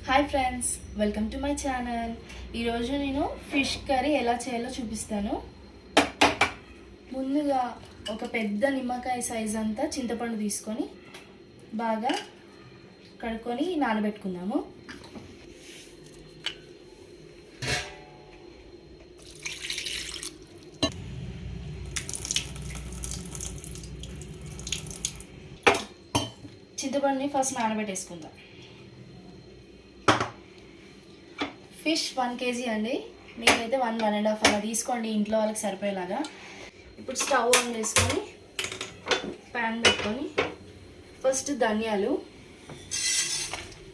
Hi friends, welcome to my channel. ఈరోజు నేను fish curry ఎలా చేయాలో చూపిస్తాను. ముందుగా ఒక పెద్ద నిమ్మకాయ సైజ్ అంతా చింతపండు తీసుకొని బాగా కడుక్కొని నానబెట్టుకుందాము. చింతపండుని ఫస్ట్ నానబెట్టేసుకుందాం. ఫిష్ 1 kg అండి. మీరైతే 1.5 అలా తీసుకోండి, ఇంట్లో వాళ్ళకి సరిపోయేలాగా. ఇప్పుడు స్టవ్ ఆన్ చేసుకొని ప్యాన్ పెట్టుకొని ఫస్ట్ ధనియాలు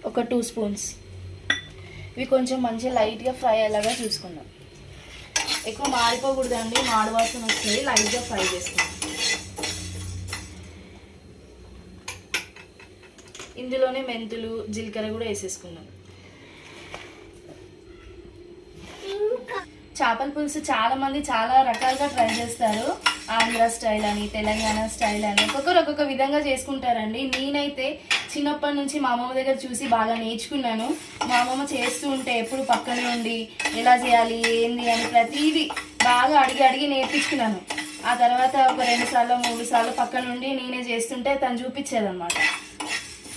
ఒక 2 స్పూన్స్, ఇవి కొంచెం మంచిగా లైట్గా ఫ్రై అయ్యేలాగా చూసుకుందాం. ఎక్కువ మాడిపోకూడదండి, మాడు వాసన వస్తుంది. లైట్గా ఫ్రై చేసుకుందాం. ఇందులోనే మెంతులు, జీలకర్ర కూడా వేసేసుకుందాం. చేపల పులుసు చాలా మంది చాలా రకాలుగా ట్రై చేస్తారు. ఆంధ్ర స్టైల్ అని, తెలంగాణ స్టైల్ అని, ఒక్కొక్కరు ఒక్కొక్క విధంగా చేసుకుంటారండి. నేనైతే చిన్నప్పటి నుంచి మా అమ్మమ్మ దగ్గర చూసి బాగా నేర్చుకున్నాను. మా అమ్మమ్మ చేస్తూ ఉంటే ఎప్పుడు పక్కనే ఉండి ఎలా చేయాలి ఏంది అని ప్రతిదీ బాగా అడిగి నేర్పించుకున్నాను. ఆ తర్వాత ఒక 2 సార్లు 3 సార్లు పక్క నుండి నేనే చేస్తుంటే తను చూపించేదన్నమాట.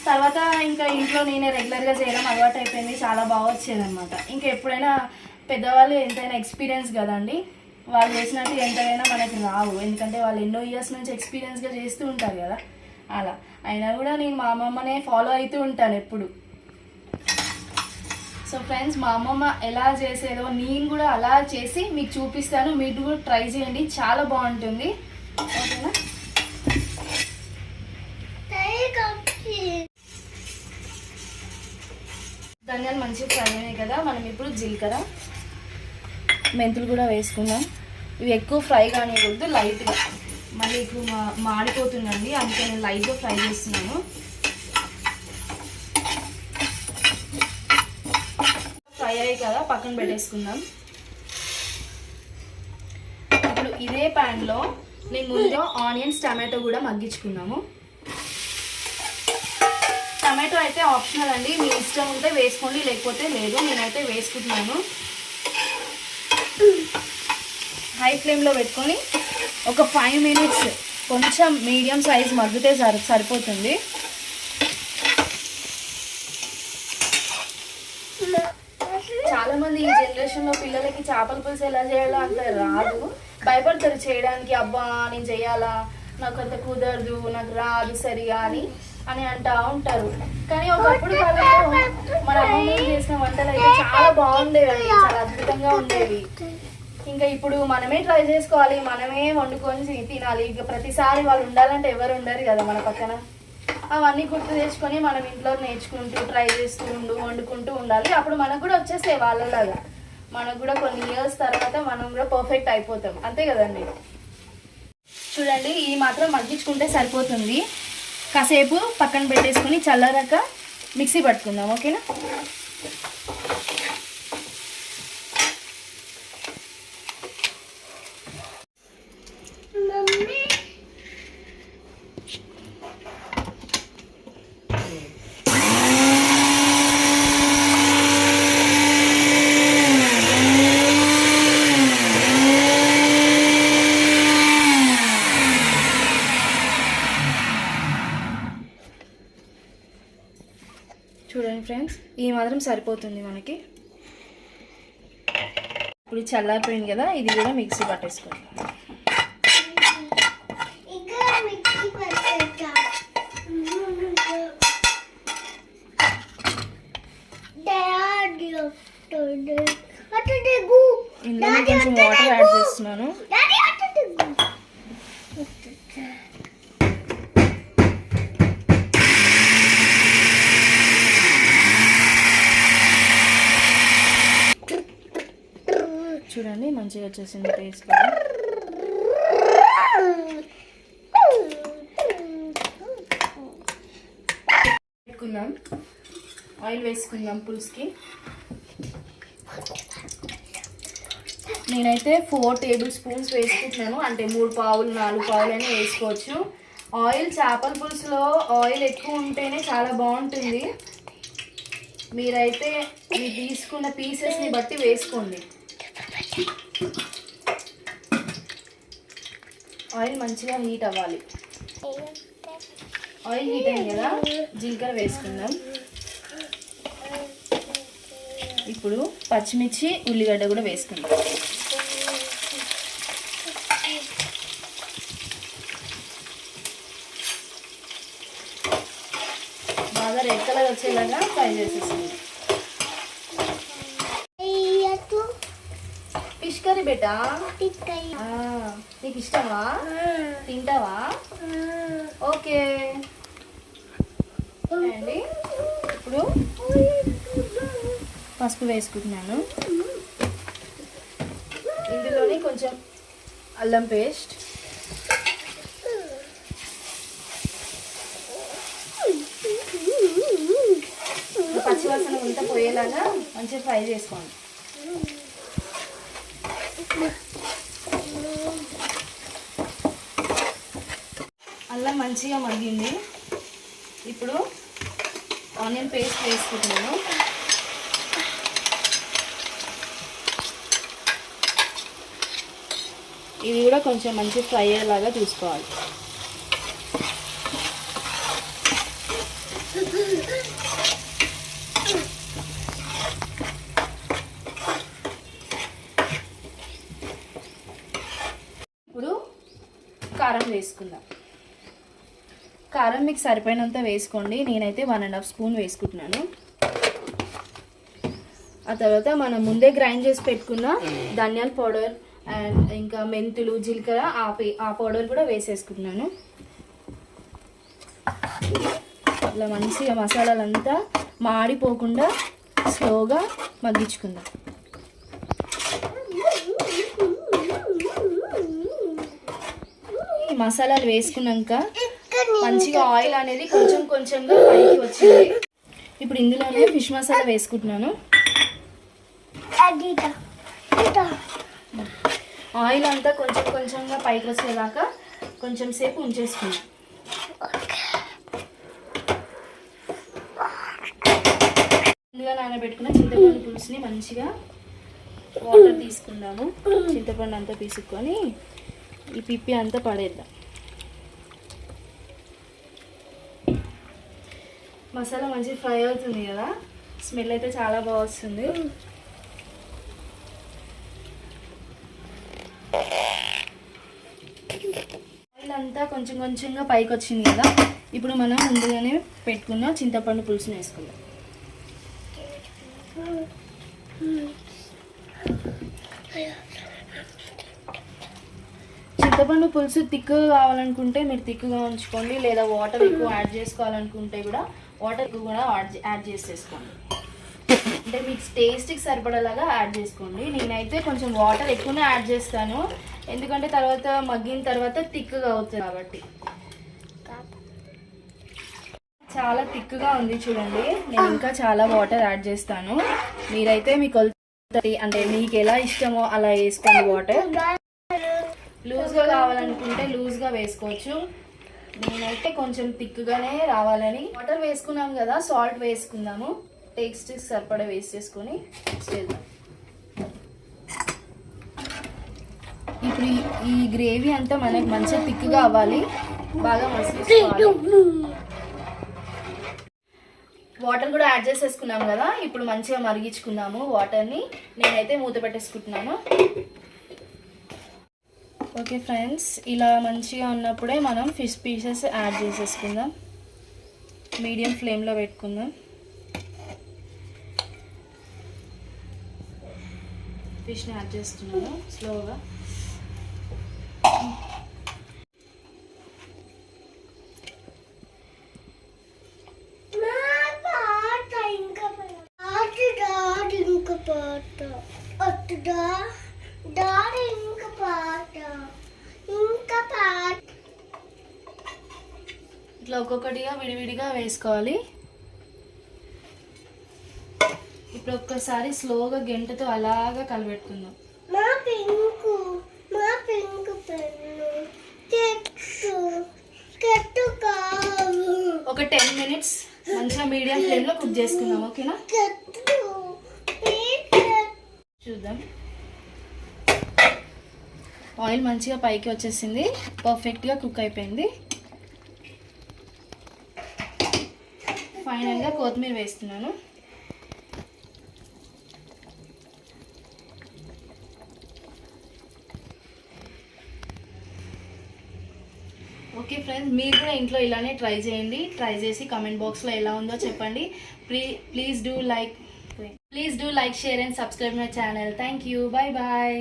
తర్వాత ఇంకా ఇంట్లో నేనే రెగ్యులర్గా చేయడం అలవాటు అయిపోయింది. చాలా బాగా వచ్చేదన్నమాట. ఇంకా ఎప్పుడైనా పెద్దవాళ్ళు ఎంతైనా ఎక్స్పీరియన్స్ కదండి, వాళ్ళు చేసినట్టు ఎంతైనా మనకి రావు. ఎందుకంటే వాళ్ళు ఎన్నో ఇయర్స్ నుంచి ఎక్స్పీరియన్స్గా చేస్తూ ఉంటారు కదా. అలా అయినా కూడా నేను మా అమ్మమ్మనే ఫాలో అవుతూ ఉంటాను ఎప్పుడు. సో ఫ్రెండ్స్, మా అమ్మమ్మ ఎలా చేసేదో నేను కూడా అలా చేసి మీకు చూపిస్తాను. మీరు కూడా ట్రై చేయండి, చాలా బాగుంటుంది. ఓకేనా? ధనియాలు మంచిగా ఫ్రై అయినాయి కదా. మనం ఇప్పుడు జీలకర్ర, మెంతులు కూడా వేసుకుందాం. ఇవి ఎక్కువ ఫ్రై కానివ్వకూడదు, లైట్గా. మళ్ళీ ఇప్పుడు మాడిపోతుందండి, అందుకే నేను లైట్గా ఫ్రై చేస్తున్నాను. ఫ్రై అయ్యాయి కదా, పక్కన పెట్టేసుకుందాం. ఇప్పుడు ఇదే ప్యాన్లో నేను ముందు ఆనియన్స్, టమాటో కూడా మగ్గించుకున్నాము. టమాటో అయితే ఆప్షనల్ అండి, మీ ఇష్టం ఉంటే వేసుకోండి, లేకపోతే లేదు. నేనైతే వేసుకుంటున్నాను. హై ఫ్లేమ్లో పెట్టుకొని ఒక 5 minutes కొంచెం మీడియం సైజ్ మగ్గితే సరిపోతుంది. చాలామంది ఈ జనరేషన్లో పిల్లలకి చేపల పులుసు ఎలా చేయాలో అంత రాదు, భయపడతారు చేయడానికి. అబ్బా నేను చేయాలా, నాకు అంత కుదరదు, నాకు రాదు సరిగా అని అంటూ ఉంటారు. కానీ ఒకప్పుడు కాలంలో మన అమ్మమ్మ చేసిన వంటలు అయితే చాలా బాగుండేవి, చాలా అద్భుతంగా ఉండేవి. ఇంకా ఇప్పుడు మనమే ట్రై చేసుకోవాలి, మనమే వండుకొని తినాలి. ఇక ప్రతిసారి వాళ్ళు ఉండాలంటే ఎవరు ఉండరు కదా మన పక్కన. అవన్నీ గుర్తు తెచ్చుకొని మనం ఇంట్లో నేర్చుకుంటూ ట్రై చేస్తూ వండుకుంటూ ఉండాలి. అప్పుడు మనకు కూడా వచ్చేస్తాయి వాళ్ళలాగా. మనకు కూడా కొన్ని ఇయర్స్ తర్వాత మనం కూడా పర్ఫెక్ట్ అయిపోతాం, అంతే కదండి. చూడండి, ఈ మాత్రం మగ్గించుకుంటే సరిపోతుంది. కాసేపు పక్కన పెట్టేసుకొని చల్లారాక మిక్సీ పట్టుకుందాం. ఓకేనా? చూడండి ఫ్రెండ్స్, ఈ మాత్రం సరిపోతుంది మనకి. ఇప్పుడు చల్లారిపోయింది కదా, ఇది కూడా మిక్సీ పట్టేసుకోండి. ఇందులో కొంచెం వాటర్ యాడ్ చేస్తున్నాను. చూడండి, మంచిగా వచ్చేసింది టేస్ట్ కూడా. పెట్టుకుందాం, ఆయిల్ వేసుకుందాం పులుసుకి. నేనైతే 4 tablespoons వేసుకుంటున్నాను, అంటే 3 పావులు 4 పావులు అయినా వేసుకోవచ్చు. ఆయిల్ చేపల పులుసులో ఆయిల్ ఎక్కువ ఉంటేనే చాలా బాగుంటుంది. మీరైతే మీరు తీసుకున్న పీసెస్ని బట్టి వేసుకోండి. ఆయిల్ మంచిగా హీట్ అవ్వాలి. ఆయిల్ హీట్ అయింది కదా, జీలకర్ర వేసుకుందాం. ఇప్పుడు పచ్చిమిర్చి, ఉల్లిగడ్డ కూడా వేసుకుందాం. బాగా రెడ్ కలర్ వచ్చేలాగా ఫ్రై చేసేస్తుంది. ఫిష్ కర్రీ బేటా, నీకు ఇష్టమా? తింటావా? ఓకే అండి. ఇప్పుడు పసుపు వేసుకుంటున్నాను. ఇందులోని కొంచెం అల్లం పేస్ట్, పచ్చివాసన అంతా పోయేలాగా మంచిగా ఫ్రై చేసుకోండి. అల్లం మంచిగా మగ్గింది. ఇప్పుడు ఆనియన్ పేస్ట్ వేసుకుంటున్నాను. ఇది కూడా కొంచెం మంచి ఫ్రై అయ్యేలాగా చూసుకోవాలి. ఇప్పుడు కారం వేసుకుందాం. కారం మీకు సరిపోయినంత వేసుకోండి. నేనైతే 1.5 స్పూన్ వేసుకుంటున్నాను. ఆ తర్వాత మనం ముందే గ్రైండ్ చేసి పెట్టుకున్న ధనియాల పౌడర్ అండ్ ఇంకా మెంతులు, జీలకర్ర ఆ పౌడర్ కూడా వేసేసుకుంటున్నాను. ఇలా మంచిగా మసాలాలంతా మాడిపోకుండా స్లోగా మగ్గించుకుందాం. ఈ మసాలాలు వేసుకున్నాక మంచిగా ఆయిల్ అనేది కొంచెం కొంచెంగా పైకి వచ్చింది. ఇప్పుడు ఇందులోనే ఫిష్ మసాలా వేసుకుంటున్నాను. ఆయిల్ అంతా కొంచెం కొంచెంగా పైకి వచ్చేదాకా కొంచెం సేపు ఉంచేసుకుందాం. ముందుగా నానబెట్టుకున్న చింతపండు పులుసుని మంచిగా వాటర్ తీసుకుందాము. చింతపండు అంతా తీసుకొని ఈ పిప్పి అంతా పడేద్దాం. మసాలా మంచిగా ఫ్రై అవుతుంది కదా, స్మెల్ అయితే చాలా బాగా వస్తుంది. ఆయిల్ అంతా కొంచెం కొంచెంగా పైకి వచ్చింది కదా, ఇప్పుడు మనం ముందుగానే పెట్టుకున్న చింతపండు పులుసుని వేసుకుందాం. చింతపండు పులుసు తిక్కుగా కావాలనుకుంటే మీరు తిక్కుగా ఉంచుకోండి, లేదా వాటర్ ఎక్కువ యాడ్ చేసుకోవాలనుకుంటే కూడా వాటర్ ఎక్కువ కూడా యాడ్ చేసేసుకోండి. అంటే మీకు టేస్ట్కి సరిపడేలాగా యాడ్ చేసుకోండి. నేనైతే కొంచెం వాటర్ ఎక్కువనే యాడ్ చేస్తాను, ఎందుకంటే తర్వాత మగ్గిన తర్వాత తిక్కుగా అవుతుంది కాబట్టి. చాలా తిక్కుగా ఉంది చూడండి. నేను ఇంకా చాలా వాటర్ యాడ్ చేస్తాను. మీరైతే మీ కొలత అంటే మీకు ఎలా ఇష్టమో అలా వేసుకోండి. వాటర్ లూజ్గా కావాలనుకుంటే లూజ్గా వేసుకోవచ్చు. నేనైతే కొంచెం తిక్కుగానే రావాలని వాటర్ వేసుకున్నాం కదా, సాల్ట్ వేసుకుందాము. టేస్ట్ సరిపడా వేసేసుకొని చేద్దాం. ఇప్పుడు ఈ గ్రేవీ అంతా మనకి మంచిగా తిక్కుగా అవ్వాలి, బాగా మసిలించుకోవాలి. వాటర్ కూడా యాడ్ చేసేసుకున్నాం కదా, ఇప్పుడు మంచిగా మరిగించుకుందాము వాటర్ని. నేనైతే మూత పెట్టేసుకుంటున్నాను. ఓకే ఫ్రెండ్స్, ఇలా మంచిగా ఉన్నప్పుడే మనం ఫిష్ పీసెస్ యాడ్ చేసేసుకుందాం. మీడియం ఫ్లేమ్లో పెట్టుకుందాం. ఫిష్ని యాడ్ చేస్తున్నాను స్లోగా. ఇట్లా ఒక్కొక్కటిగా విడివిడిగా వేసుకోవాలి. ఇప్పుడు ఒక్కసారి స్లోగా గెంటతో అలాగా కలబెట్టుకుందాం. ఒక 10 minutes మంచిగా మంచిగా మీడియం ఫ్లేమ్లో కుక్ చేసుకుందాం. ఓకేనా, చూద్దాం. ఆయిల్ మంచిగా పైకి వచ్చేసింది, పర్ఫెక్ట్గా కుక్ అయిపోయింది. ఫైనల్గా కొత్తిమీర వేస్తున్నాను. ఓకే ఫ్రెండ్స్, మీరు కూడా ఇంట్లో ఇలానే ట్రై చేయండి. ట్రై చేసి కామెంట్ బాక్స్లో ఎలా ఉందో చెప్పండి. Please do like, share and subscribe my channel. Thank you. Bye bye.